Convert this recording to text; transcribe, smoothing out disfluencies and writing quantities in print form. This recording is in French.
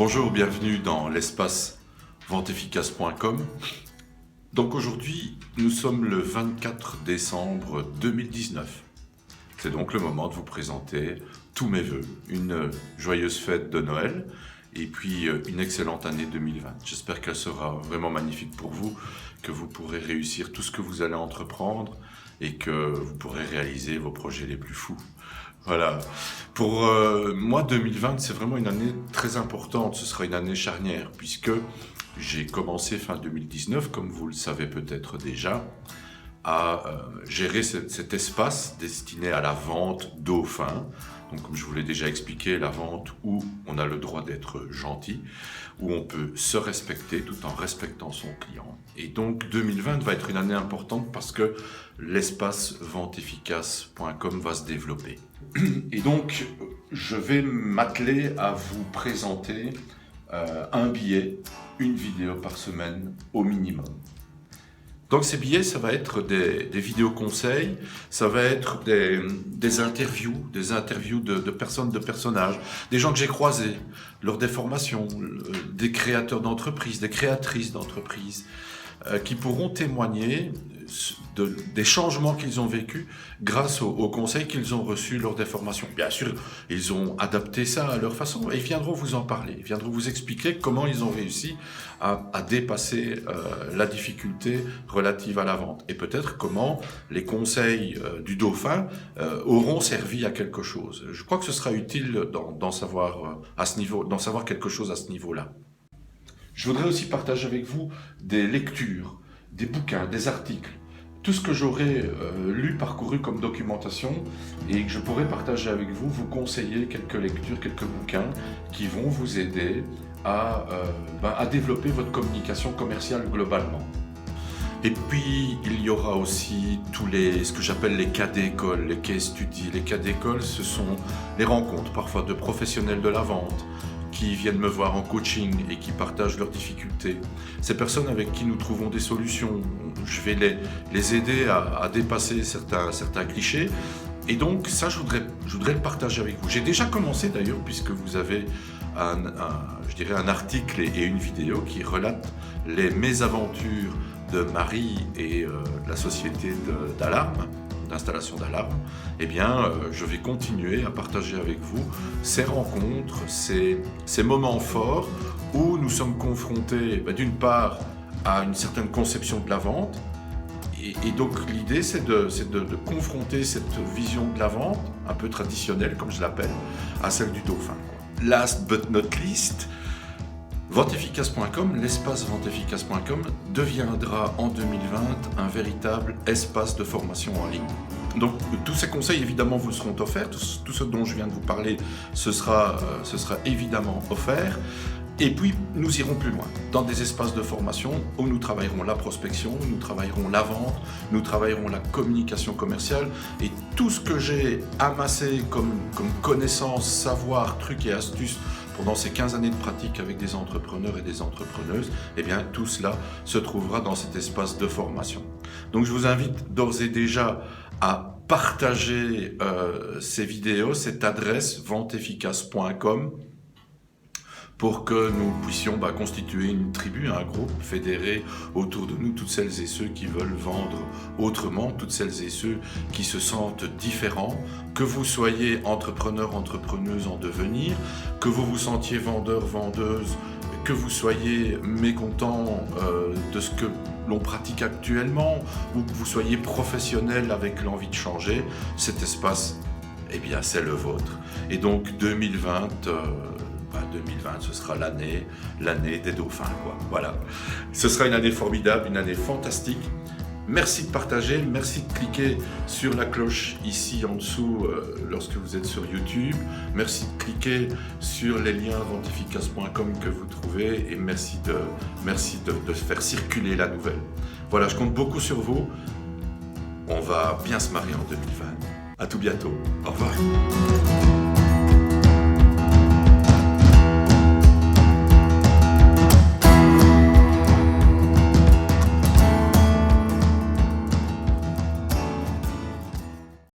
Bonjour, bienvenue dans l'espace venteefficace.com. Donc aujourd'hui, nous sommes le 24 décembre 2019. C'est donc le moment de vous présenter tous mes vœux, une joyeuse fête de Noël et puis une excellente année 2020. J'espère qu'elle sera vraiment magnifique pour vous, que vous pourrez réussir tout ce que vous allez entreprendre et que vous pourrez réaliser vos projets les plus fous. Voilà. Pour moi, 2020, c'est vraiment une année très importante. Ce sera une année charnière puisque j'ai commencé fin 2019, comme vous le savez peut-être déjà, à gérer cet espace destiné à la vente dauphins. Donc, comme je vous l'ai déjà expliqué, la vente où on a le droit d'être gentil, où on peut se respecter tout en respectant son client. Et donc, 2020 va être une année importante parce que l'espace venteefficace.com va se développer. Et donc, je vais m'atteler à vous présenter un billet, une vidéo par semaine au minimum. Donc ces billets, ça va être des vidéos conseils, ça va être des interviews de personnes, de personnages, des gens que j'ai croisés lors des formations, des créateurs d'entreprises, des créatrices d'entreprises, qui pourront témoigner des changements qu'ils ont vécus grâce aux conseils qu'ils ont reçus lors des formations. Bien sûr, ils ont adapté ça à leur façon et ils viendront vous en parler, ils viendront vous expliquer comment ils ont réussi à dépasser la difficulté relative à la vente et peut-être comment les conseils du dauphin auront servi à quelque chose. Je crois que ce sera utile d'en savoir à ce niveau, d'en savoir quelque chose à ce niveau-là. Je voudrais aussi partager avec vous des lectures, des bouquins, des articles, tout ce que j'aurais lu, parcouru comme documentation et que je pourrais partager avec vous, vous conseiller quelques lectures, quelques bouquins qui vont vous aider à développer votre communication commerciale globalement. Et puis, il y aura aussi ce que j'appelle les cas d'école, les case studies. Les cas d'école, ce sont les rencontres parfois de professionnels de la vente, qui viennent me voir en coaching et qui partagent leurs difficultés. Ces personnes avec qui nous trouvons des solutions, je vais les aider à dépasser certains clichés. Et donc ça, je voudrais le partager avec vous. J'ai déjà commencé d'ailleurs, puisque vous avez un article et une vidéo qui relatent les mésaventures de Marie et la société d'alarme, d'installation d'alarme. Eh bien, je vais continuer à partager avec vous ces rencontres, ces moments forts où nous sommes confrontés d'une part à une certaine conception de la vente et donc l'idée c'est de confronter cette vision de la vente un peu traditionnelle comme je l'appelle à celle du dauphin. Last but not least, venteefficace.com, l'espace venteefficace.com deviendra en 2020 un véritable espace de formation en ligne. Donc tous ces conseils évidemment vous seront offerts, tout ce dont je viens de vous parler ce sera évidemment offert. Et puis nous irons plus loin, dans des espaces de formation où nous travaillerons la prospection, nous travaillerons la vente, nous travaillerons la communication commerciale et tout ce que j'ai amassé comme connaissances, savoir, trucs et astuces pendant ces 15 années de pratique avec des entrepreneurs et des entrepreneuses, eh bien tout cela se trouvera dans cet espace de formation. Donc je vous invite d'ores et déjà à partager ces vidéos, cette adresse venteefficace.com pour que nous puissions constituer une tribu, un groupe fédéré autour de nous, toutes celles et ceux qui veulent vendre autrement, toutes celles et ceux qui se sentent différents, que vous soyez entrepreneur, entrepreneuse en devenir, que vous vous sentiez vendeur, vendeuse, que vous soyez mécontent de ce que l'on pratique actuellement ou que vous soyez professionnel avec l'envie de changer, cet espace, eh bien, c'est le vôtre. Et donc 2020, ce sera l'année des dauphins, quoi. Voilà. Ce sera une année formidable, une année fantastique. Merci de partager, merci de cliquer sur la cloche ici en dessous lorsque vous êtes sur YouTube. Merci de cliquer sur les liens venteefficace.com que vous trouvez et merci de faire circuler la nouvelle. Voilà, je compte beaucoup sur vous. On va bien se marier en 2020. À tout bientôt. Au revoir.